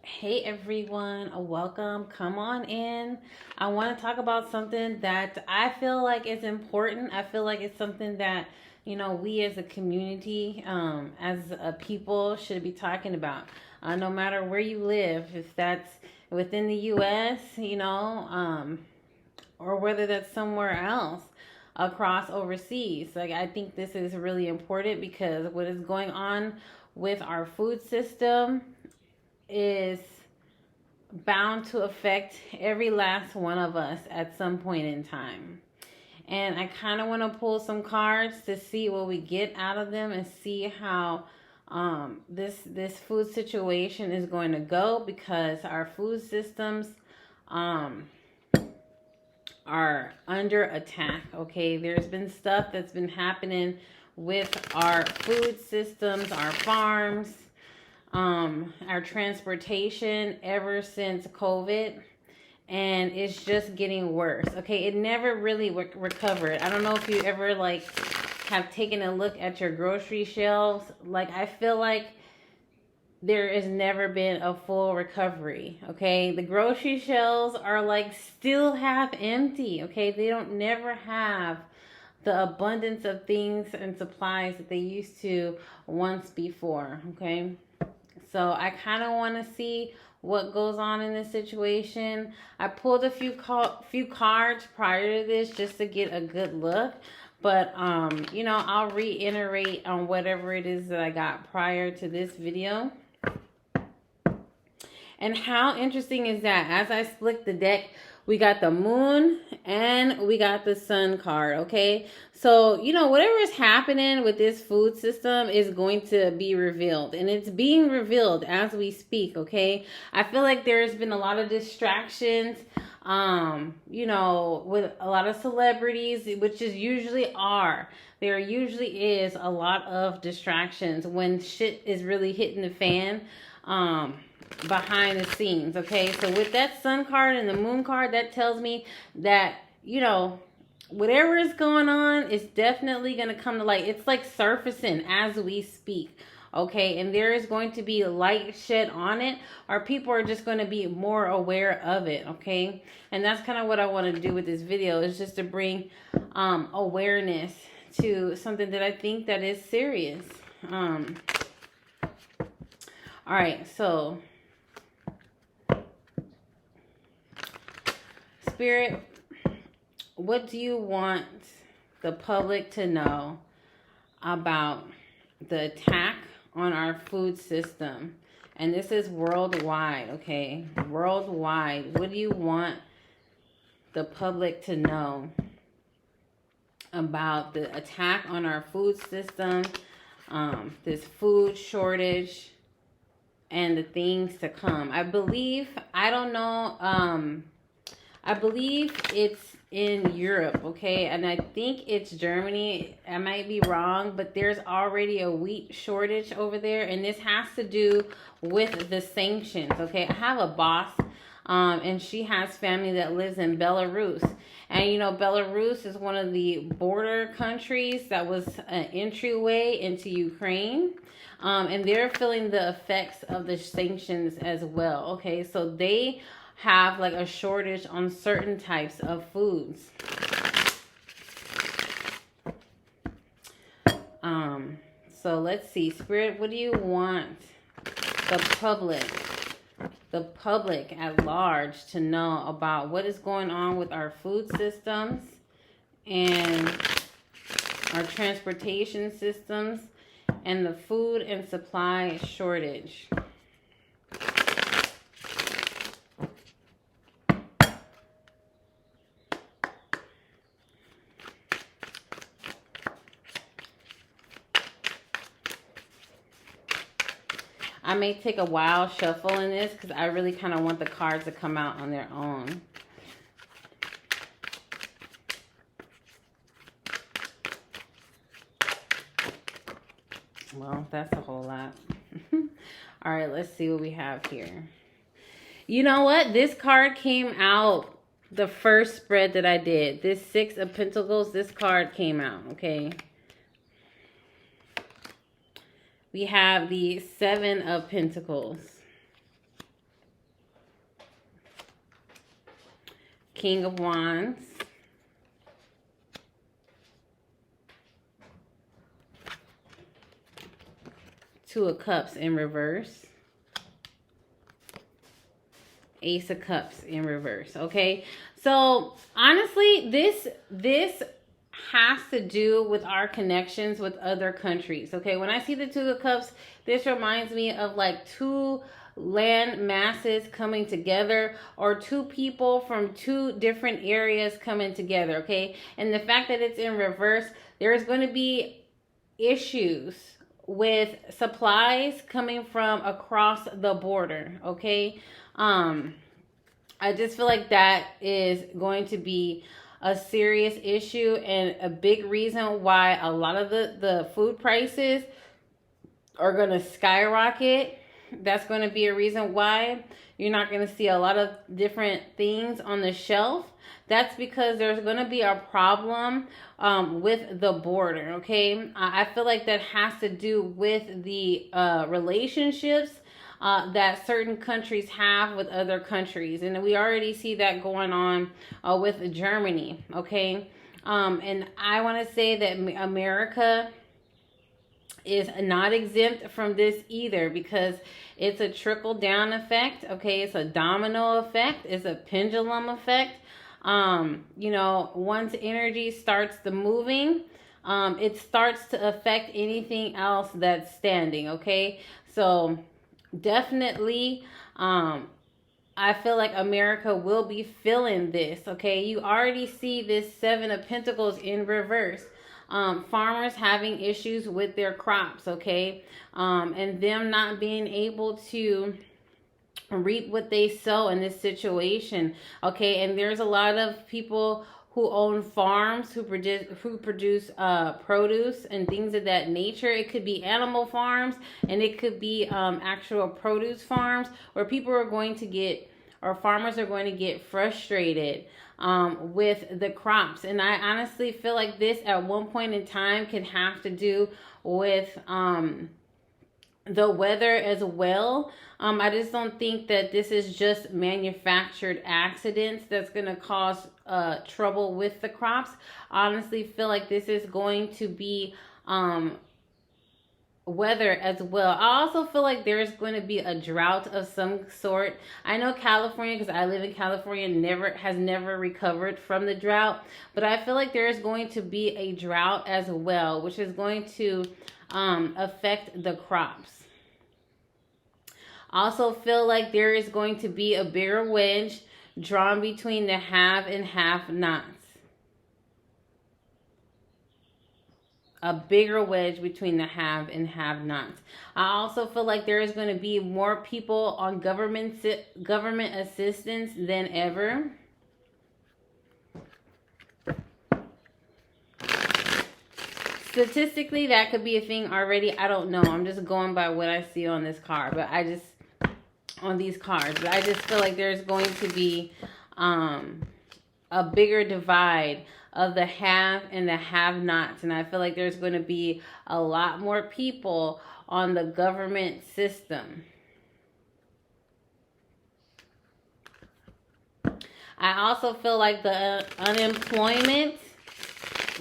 Hey everyone, welcome. Come on in. I want to talk about something that I feel like is important. I feel like it's something that, we as a community, as a people should be talking about. No matter where you live, if that's within the US, or whether that's somewhere else across overseas. Like, I think this is really important because what is going on with our food system is bound to affect every last one of us at some point in time. And I kind of want to pull some cards to see what we get out of them and see how this food situation is going to go, because our food systems um, are under attack. Okay, there's been stuff that's been happening with our food systems, our farms, our transportation ever since COVID, and it's just getting worse. Okay, it never really recovered. I don't know if you ever like have taken a look at your grocery shelves. Like, I feel like there has never been a full recovery. Okay, the grocery shelves are like still half empty. Okay, they don't never have the abundance of things and supplies that they used to once before. Okay, so I kind of want to see what goes on in this situation. I pulled a few cards prior to this just to get a good look, but I'll reiterate on whatever it is that I got prior to this video. And how interesting is that? As I split the deck, we got the moon and we got the sun card, okay? So, whatever is happening with this food system is going to be revealed. And it's being revealed as we speak, okay? I feel like there's been a lot of distractions, with a lot of celebrities, which is usually are. There usually is a lot of distractions when shit is really hitting the fan. Behind the scenes. Okay, so with that sun card and the moon card, that tells me that whatever is going on is definitely going to come to light. It's like surfacing as we speak. Okay, and there is going to be light shed on it, or people are just going to be more aware of it. Okay, and that's kind of what I want to do with this video, is just to bring awareness to something that I think that is serious. All right, so Spirit, what do you want the public to know about the attack on our food system? And this is worldwide, okay? Worldwide. What do you want the public to know about the attack on our food system, this food shortage, and the things to come? I believe it's in Europe, okay? And I think it's Germany. I might be wrong, but there's already a wheat shortage over there. And this has to do with the sanctions, okay? I have a boss, and she has family that lives in Belarus. And, Belarus is one of the border countries that was an entryway into Ukraine. And they're feeling the effects of the sanctions as well, okay? So they have like a shortage on certain types of foods. So let's see, Spirit, what do you want the public at large to know about what is going on with our food systems and our transportation systems and the food and supply shortage? I may take a wild shuffle in this because I really kind of want the cards to come out on their own. Well, that's a whole lot. All right, let's see what we have here. You know what? This card came out the first spread that I did. This Six of Pentacles, this card came out, okay? We have the Seven of Pentacles. King of Wands. Two of Cups in reverse. Ace of Cups in reverse. Okay, so honestly, this has to do with our connections with other countries. Okay, when I see the Two of Cups, this reminds me of like two land masses coming together, or two people from two different areas coming together. Okay, and the fact that it's in reverse, there's going to be issues with supplies coming from across the border. Okay, I just feel like that is going to be a serious issue, and a big reason why a lot of the food prices are going to skyrocket. That's going to be a reason why you're not going to see a lot of different things on the shelf. That's because there's going to be a problem with the border. Okay, I feel like that has to do with the relationships that certain countries have with other countries, and we already see that going on with Germany. Okay, and I want to say that America is not exempt from this either, because it's a trickle down effect. Okay, it's a domino effect, it's a pendulum effect. You know, once energy starts the moving, it starts to affect anything else that's standing. Okay, so definitely, I feel like America will be feeling this. Okay, you already see this Seven of Pentacles in reverse. Farmers having issues with their crops. Okay, and them not being able to reap what they sow in this situation. Okay, and there's a lot of people who own farms, who produce produce and things of that nature. It could be animal farms, and it could be actual produce farms, where people are going to get, or farmers are going to get frustrated with the crops. And I honestly feel like this at one point in time can have to do with the weather as well. I just don't think that this is just manufactured accidents that's going to cause trouble with the crops. I honestly feel like this is going to be weather as well. I also feel like there's going to be a drought of some sort. I know California, because I live in California, has never recovered from the drought, but I feel like there is going to be a drought as well, which is going to affect the crops. I also feel like there is going to be a bigger wedge drawn between the have and have-nots. A bigger wedge between the have and have-nots. I also feel like there is going to be more people on government assistance than ever. Statistically, that could be a thing already. I don't know. I'm just going by what I see on this card, but I just feel like there's going to be a bigger divide of the have and the have-nots, and I feel like there's going to be a lot more people on the government system. I also feel like the unemployment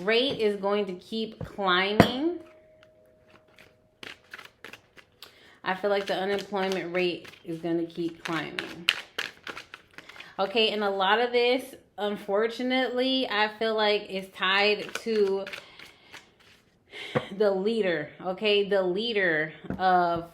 rate is going to keep climbing. I feel like the unemployment rate is going to keep climbing. Okay, and a lot of this, unfortunately, I feel like is tied to the leader. Okay, the leader of,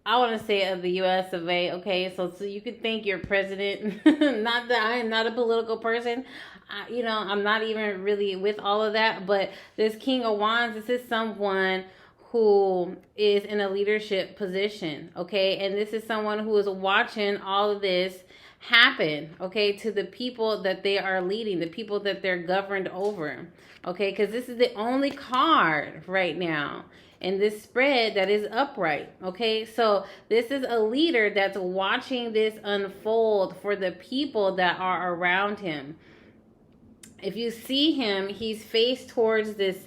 I want to say, of the U.S. of A. Okay, so you could thank your president. Not that I am not a political person. I'm not even really with all of that. But this King of Wands, this is someone who is in a leadership position. Okay, and this is someone who is watching all of this happen, okay, to the people that they are leading, the people that they're governed over. Okay, because this is the only card right now in this spread that is upright. Okay, so this is a leader that's watching this unfold for the people that are around him. If you see him, he's faced towards this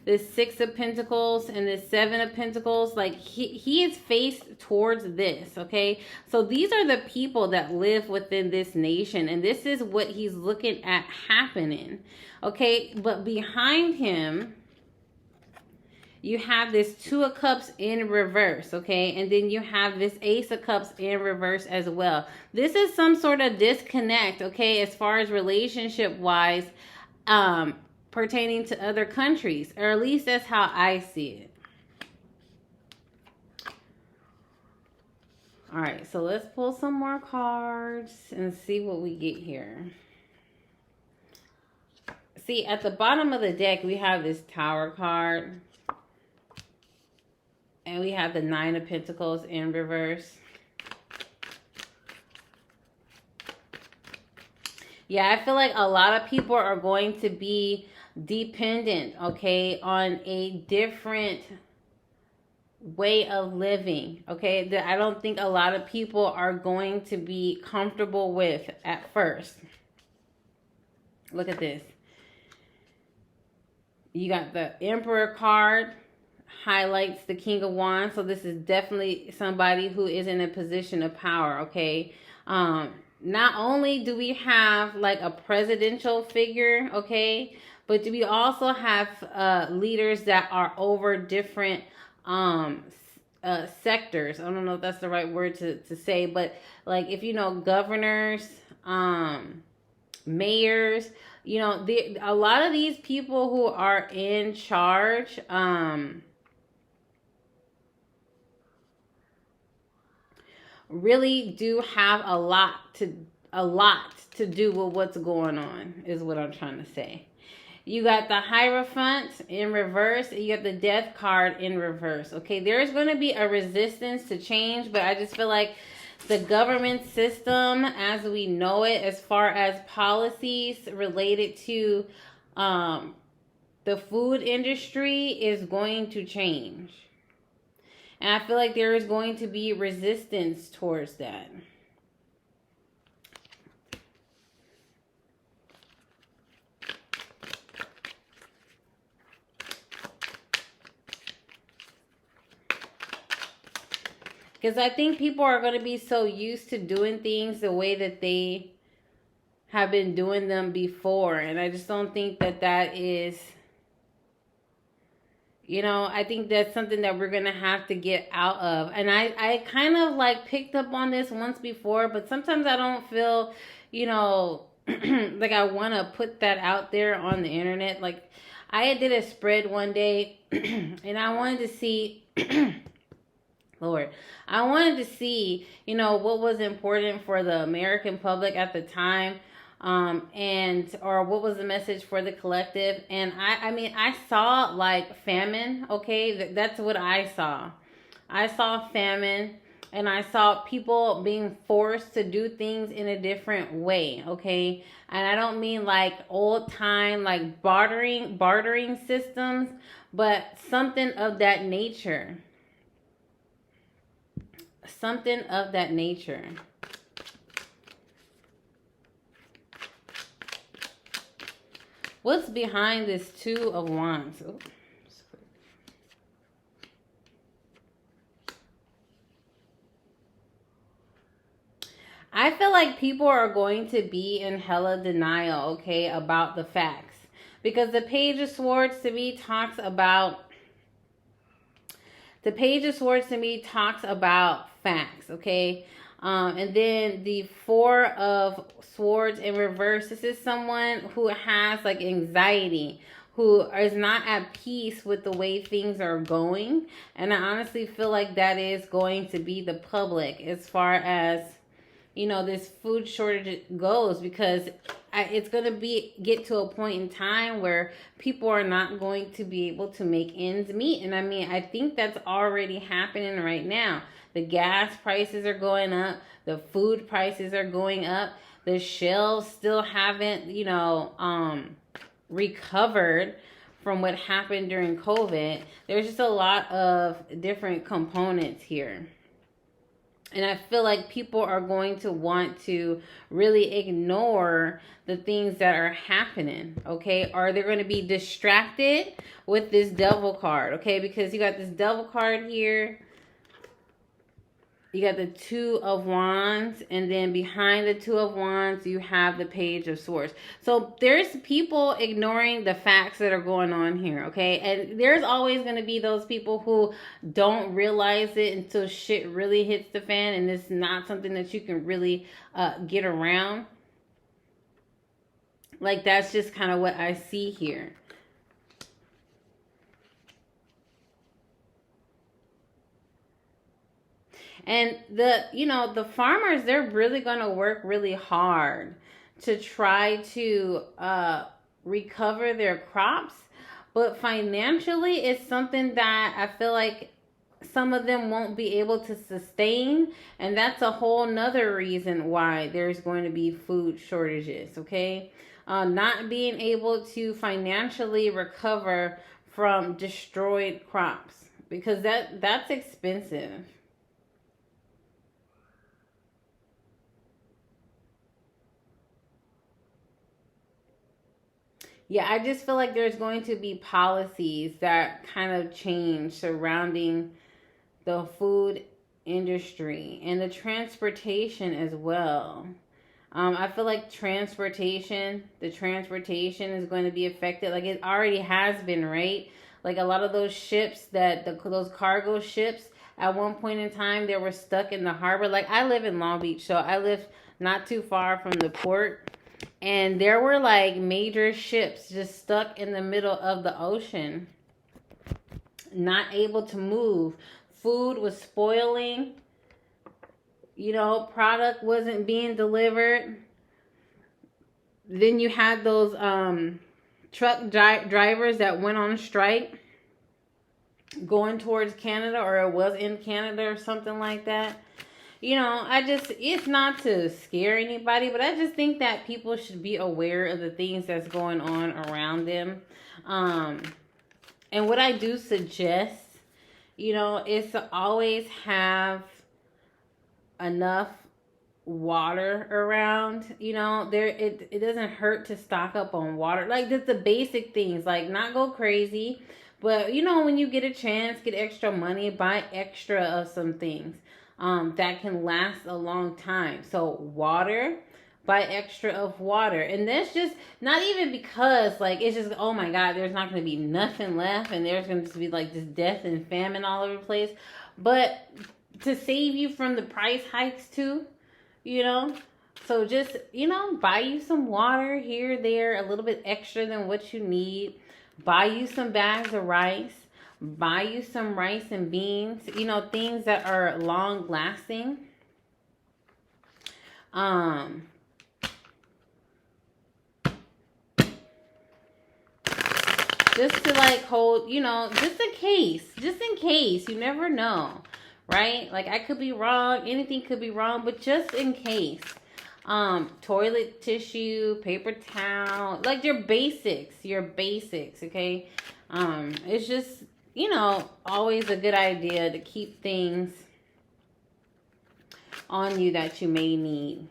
this Six of Pentacles and this Seven of Pentacles, like he is faced towards this, okay? So these are the people that live within this nation, and this is what he's looking at happening, okay? But behind him, you have this Two of Cups in reverse, okay? And then you have this Ace of Cups in reverse as well. This is some sort of disconnect, okay, as far as relationship-wise, pertaining to other countries. Or at least that's how I see it. All right, so let's pull some more cards and see what we get here. See, at the bottom of the deck, we have this Tower card. And we have the Nine of Pentacles in reverse. Yeah, I feel like a lot of people are going to be dependent, okay, on a different way of living, okay, that I don't think a lot of people are going to be comfortable with at first. Look at this. You got the Emperor card. Highlights the King of Wands. So this is definitely somebody who is in a position of power, okay? Not only do we have like a presidential figure, okay, but do we also have leaders that are over different sectors. I don't know if that's the right word to say, but like if you know, governors, mayors, you know, a lot of these people who are in charge, really do have a lot to do with what's going on, is what I'm trying to say. You got the Hierophant in reverse. You got the Death card in reverse. Okay, there's going to be a resistance to change, but I just feel like the government system as we know it, as far as policies related to the food industry, is going to change. And I feel like there is going to be resistance towards that. Because I think people are going to be so used to doing things the way that they have been doing them before. And I just don't think that that is... You know, I think that's something that we're going to have to get out of. And I kind of like picked up on this once before, but sometimes I don't feel, you know, like I want to put that out there on the internet. Like I did a spread one day and I wanted to see, Lord, I wanted to see, you know, what was important for the American public at the time. Or what was the message for the collective. And I mean, I saw like famine. Okay. That's what I saw. I saw famine, and I saw people being forced to do things in a different way. Okay. And I don't mean like old time, like bartering systems, but something of that nature. Something of that nature. What's behind this Two of Wands? Oh, I feel like people are going to be in hella denial, okay, about the facts. Because the Page of Swords to me talks about... The Page of Swords to me talks about facts, okay? And then the Four of Swords in reverse. This is someone who has like anxiety, who is not at peace with the way things are going. And I honestly feel like that is going to be the public as far as, you know, this food shortage goes, because it's going to get to a point in time where people are not going to be able to make ends meet. And I mean, I think that's already happening right now. The gas prices are going up. The food prices are going up. The shelves still haven't, you know, recovered from what happened during COVID. There's just a lot of different components here. And I feel like people are going to want to really ignore the things that are happening, okay? Or they're going to be distracted with this devil card, okay? Because you got this devil card here. You got the Two of Wands, and then behind the Two of Wands, you have the Page of Swords. So there's people ignoring the facts that are going on here, okay? And there's always going to be those people who don't realize it until shit really hits the fan, and it's not something that you can really get around. Like, that's just kind of what I see here. And the farmers, they're really going to work really hard to try to recover their crops. But financially, it's something that I feel like some of them won't be able to sustain. And that's a whole nother reason why there's going to be food shortages, okay? Not being able to financially recover from destroyed crops, because that's expensive. Yeah, I just feel like there's going to be policies that kind of change surrounding the food industry and the transportation as well. I feel like the transportation is going to be affected. Like it already has been, right? Like a lot of those ships those cargo ships, at one point in time, they were stuck in the harbor. Like I live in Long Beach, so I live not too far from the port. And there were like major ships just stuck in the middle of the ocean, not able to move. Food was spoiling, product wasn't being delivered. Then you had those truck drivers that went on strike going towards Canada, or it was in Canada or something like that. It's not to scare anybody, but I just think that people should be aware of the things that's going on around them. And what I do suggest, is to always have enough water around. It doesn't hurt to stock up on water. Like just the basic things, like not go crazy, but when you get a chance, get extra money, buy extra of some things that can last a long time. So water, buy extra of water. And that's just not even because like it's just, oh my God, there's not going to be nothing left and there's going to be like this death and famine all over the place, but to save you from the price hikes too, so just buy you some water here, there, a little bit extra than what you need. Buy you some bags of rice. Buy you some rice and beans, things that are long lasting. Just to like hold, just in case, you never know, right? Like I could be wrong, anything could be wrong, but just in case. Toilet tissue, paper towel, like your basics, okay? It's just, always a good idea to keep things on you that you may need.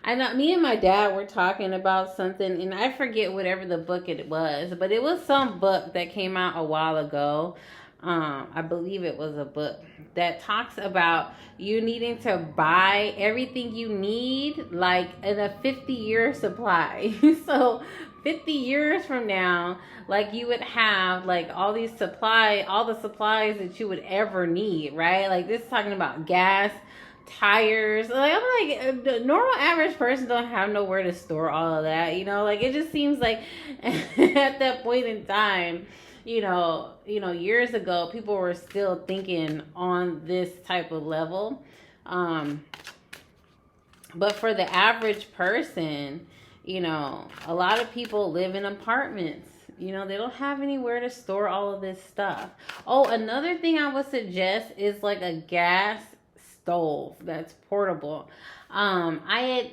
I know me and my dad were talking about something, and I forget whatever the book it was, but it was some book that came out a while ago. I believe it was a book that talks about you needing to buy everything you need, like in a 50-year supply. So 50 years from now, like you would have like all the supplies that you would ever need, right? Like this is talking about gas, tires. Like I'm like, the normal average person don't have nowhere to store all of that, like it just seems like at that point in time, years ago, people were still thinking on this type of level. But for the average person, a lot of people live in apartments. They don't have anywhere to store all of this stuff. Oh, another thing I would suggest is like a gas stove that's portable. I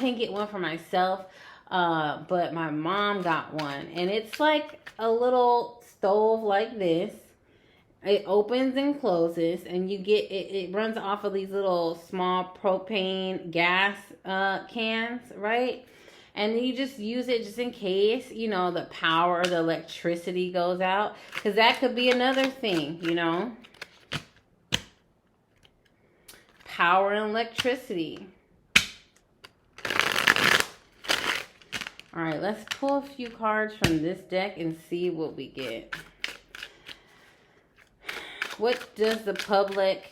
didn't get one for myself, but my mom got one, and it's like a little stove like this. It opens and closes, and you get it runs off of these little small propane gas cans, right? And you just use it just in case, you know, the power or the electricity goes out, because that could be another thing, you know. Power and electricity. All right, let's pull a few cards from this deck and see what we get. What does the public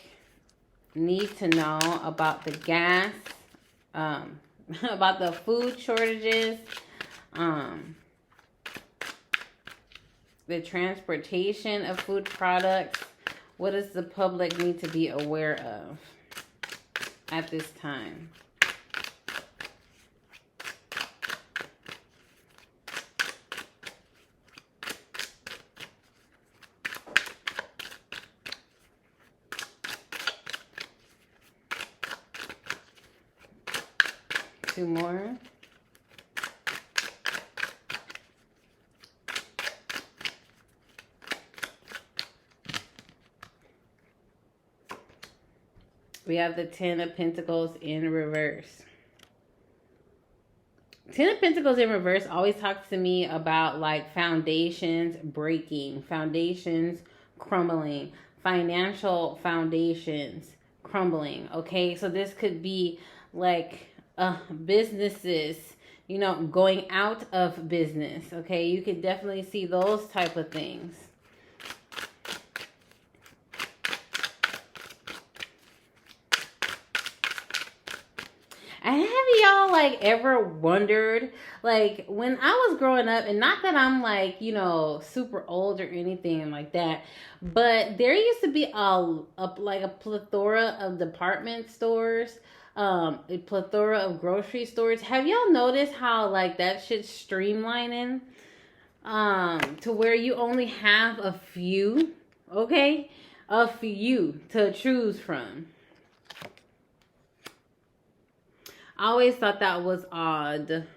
need to know about the gas, about the food shortages, the transportation of food products? What does the public need to be aware of at this time? Two more. We have the Ten of Pentacles in reverse. Ten of Pentacles in reverse always talks to me about like foundations breaking, foundations crumbling, financial foundations crumbling. Okay, so this could be like businesses, you know, going out of business. Okay, you could definitely see those type of things. And have y'all like ever wondered, like when I was growing up, and not that I'm like, you know, super old or anything like that, but there used to be like a plethora of department stores, a plethora of grocery stores. Have y'all noticed how like that shit's streamlining to where you only have a few, okay? A few to choose from. I always thought that was odd.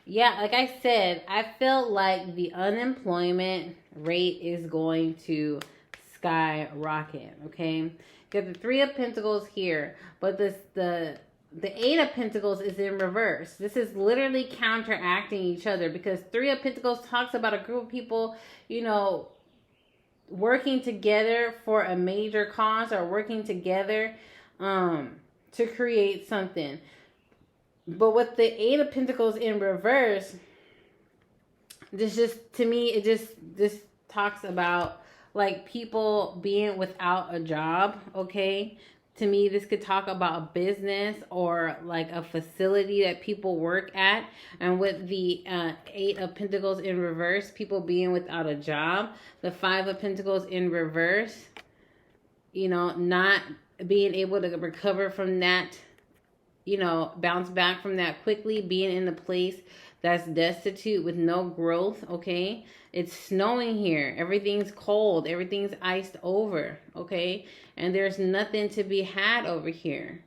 Yeah, like I said, I feel like the unemployment rate is going to skyrocket, okay? Got the Three of Pentacles here, but the Eight of Pentacles is in reverse. This is literally counteracting each other, because Three of Pentacles talks about a group of people, you know, working together for a major cause, or working together to create something. But with the Eight of Pentacles in reverse, this just, to me, it just, this talks about like people being without a job, okay? To me, this could talk about a business or like a facility that people work at. And with the Eight of Pentacles in reverse, people being without a job. The Five of Pentacles in reverse, you know, not being able to recover from that, you know, bounce back from that quickly, being in a place that's destitute with no growth, okay? It's snowing here. Everything's cold. Everything's iced over, okay? And there's nothing to be had over here.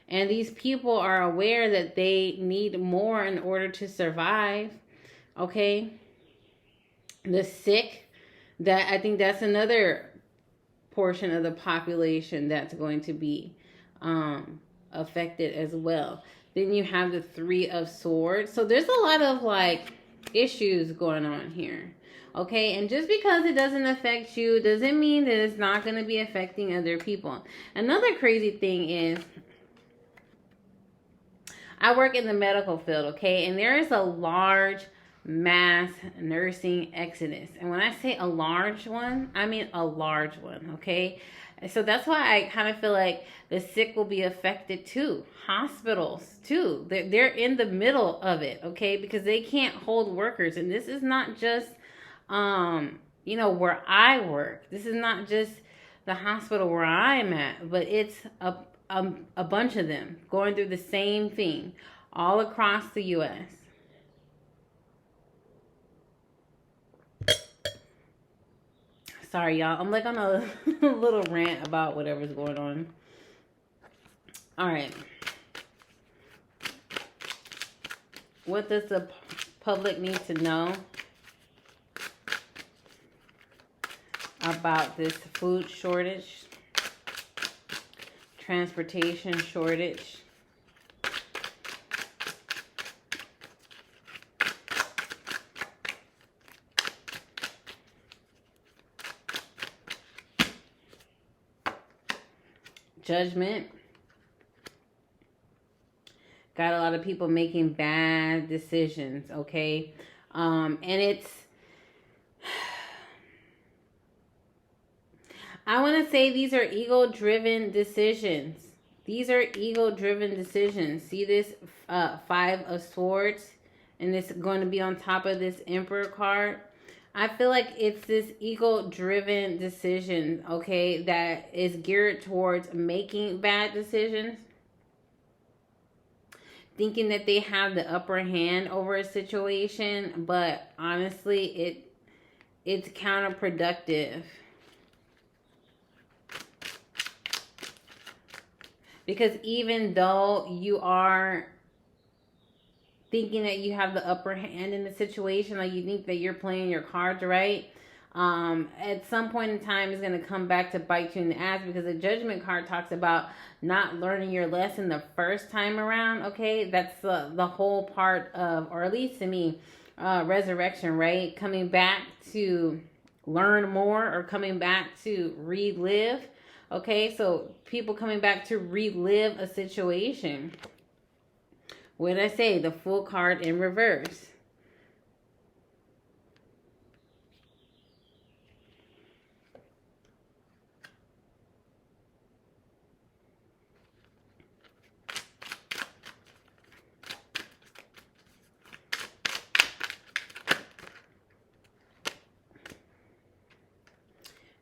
And these people are aware that they need more in order to survive, okay? The sick, that I think that's another portion of the population that's going to be affected as well. Then you have the Three of Swords. So there's a lot of like issues going on here. Okay, and just because it doesn't affect you doesn't mean that it's not going to be affecting other people. Another crazy thing is, I work in the medical field, okay, and there is a large mass nursing exodus. And when I say a large one, I mean a large one, okay? So that's why I kind of feel like the sick will be affected too. Hospitals too. They're in the middle of it, okay? Because they can't hold workers. And this is not just, you know, where I work. This is not just the hospital where I'm at. But it's a bunch of them going through the same thing all across the U.S. Sorry, y'all. I'm like on a little rant about whatever's going on. All right. What does the public need to know about this food shortage, transportation shortage? Judgment. Got a lot of people making bad decisions, okay? And it's, I want to say these are ego-driven decisions. These are ego-driven decisions. See this 5 of Swords? And it's going to be on top of this Emperor card. I feel like it's this ego-driven decision, okay, that is geared towards making bad decisions. Thinking that they have the upper hand over a situation, but honestly, it's counterproductive. Because even though you are thinking that you have the upper hand in the situation, like you think that you're playing your cards right, at some point in time it's going to come back to bite you in the ass, because the Judgment card talks about not learning your lesson the first time around, okay? That's the whole part of, or at least to me, resurrection, right? Coming back to learn more, or coming back to relive, okay? So people coming back to relive a situation. What did I say? The Fool card in reverse.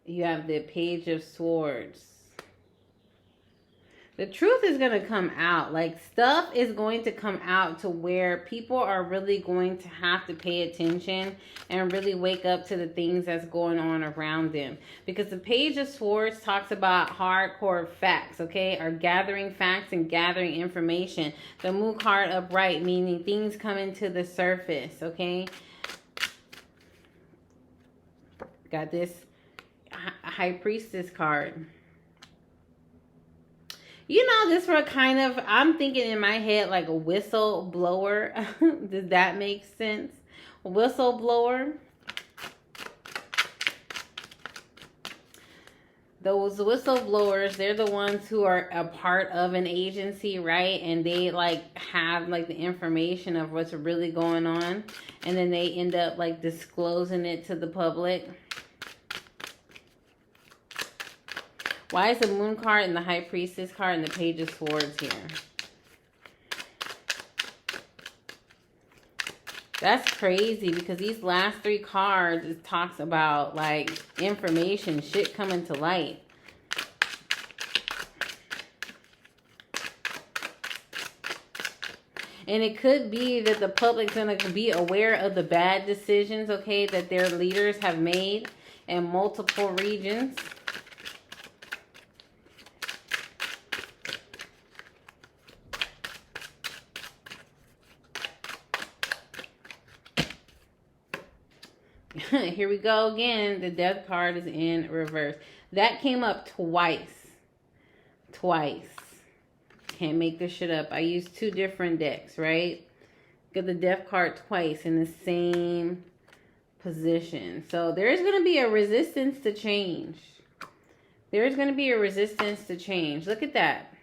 You have the Page of Swords. The truth is going to come out. Like, stuff is going to come out to where people are really going to have to pay attention and really wake up to the things that's going on around them. Because the Page of Swords talks about hardcore facts, okay? Or gathering facts and gathering information. The Moon card upright, meaning things coming to the surface, okay? Got this High Priestess card. You know, this were kind of, I'm thinking in my head like a whistleblower. Does that make sense? A whistleblower. Those whistleblowers, they're the ones who are a part of an agency, right? And they like have like the information of what's really going on. And then they end up like disclosing it to the public. Why is the Moon card and the High Priestess card and the Page of Swords here? That's crazy, because these last 3 cards, it talks about like information, shit coming to light. And it could be that the public's going to be aware of the bad decisions, okay, that their leaders have made in multiple regions. Here we go again. The Death card is in reverse. That came up twice. Twice. Can't make this shit up. I used 2 different decks, right? Got the Death card twice in the same position. So there's going to be a resistance to change. There's going to be a resistance to change. Look at that.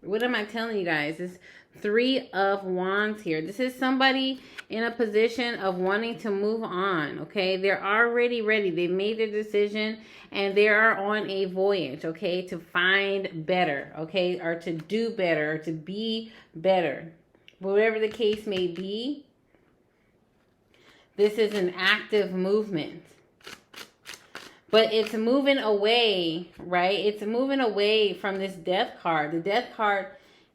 What am I telling you guys? This 3 of Wands here. This is somebody in a position of wanting to move on, okay? They're already ready. They made their decision and they are on a voyage, okay, to find better, okay, or to do better, or to be better. Whatever the case may be, this is an active movement. But it's moving away, right? It's moving away from this Death card. The Death card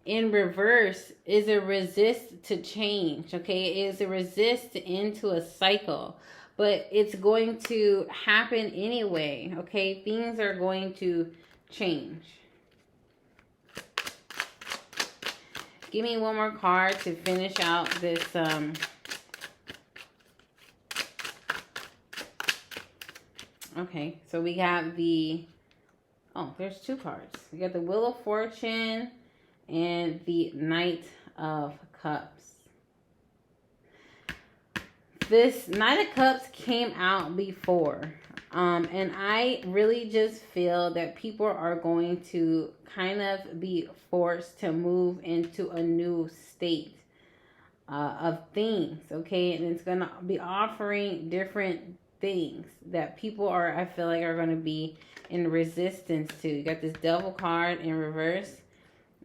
in reverse is a resist to change, okay? It is a resist into a cycle. But it's going to happen anyway, okay? Things are going to change. Give me one more card to finish out this. Okay, so we got the... Oh, there's two cards. We got the Wheel of Fortune and the Knight of Cups. This Knight of Cups came out before. And I really just feel that people are going to kind of be forced to move into a new state of things, okay? And it's going to be offering different things that people are, I feel like, are going to be in resistance to. You got this Devil card in reverse,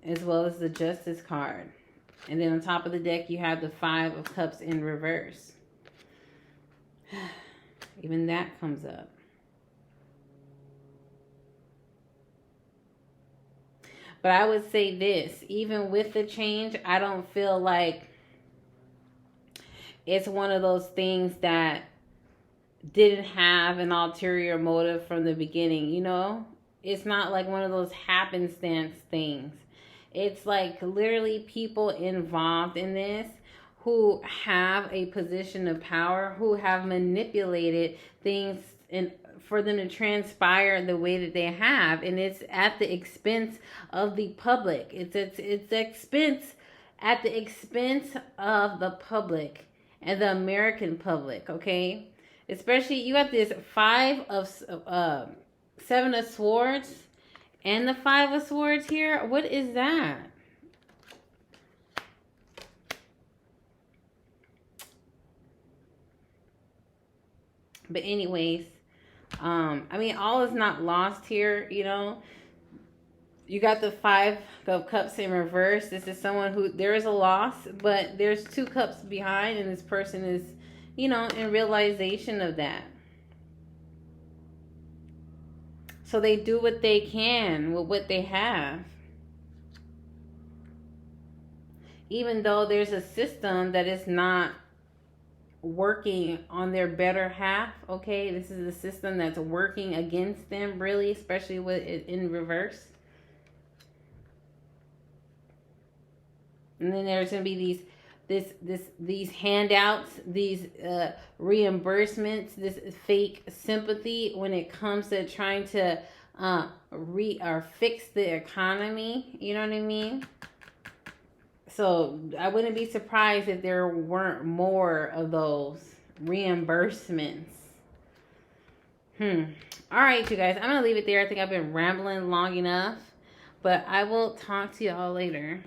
as well as the Justice card. And then on top of the deck, you have the Five of Cups in reverse. Even that comes up. But I would say this, even with the change, I don't feel like it's one of those things that didn't have an ulterior motive from the beginning, you know? It's not like one of those happenstance things. It's like literally people involved in this who have a position of power, who have manipulated things for them to transpire the way that they have, and it's at the expense of the public. It's at the expense of the public and the American public, okay? Especially, you got this Seven of Swords and the Five of Swords here. What is that? But anyways, I mean, all is not lost here, you know. You got the Five of Cups in reverse. This is someone who, there is a loss, but there's two cups behind, and this person is, you know, in realization of that. So they do what they can with what they have. Even though there's a system that is not working on their better half, okay? This is a system that's working against them, really, especially with it in reverse. And then there's going to be these handouts, these reimbursements, this fake sympathy when it comes to trying to fix the economy. You know what I mean? So I wouldn't be surprised if there weren't more of those reimbursements. All right, you guys. I'm going to leave it there. I think I've been rambling long enough. But I will talk to y'all later.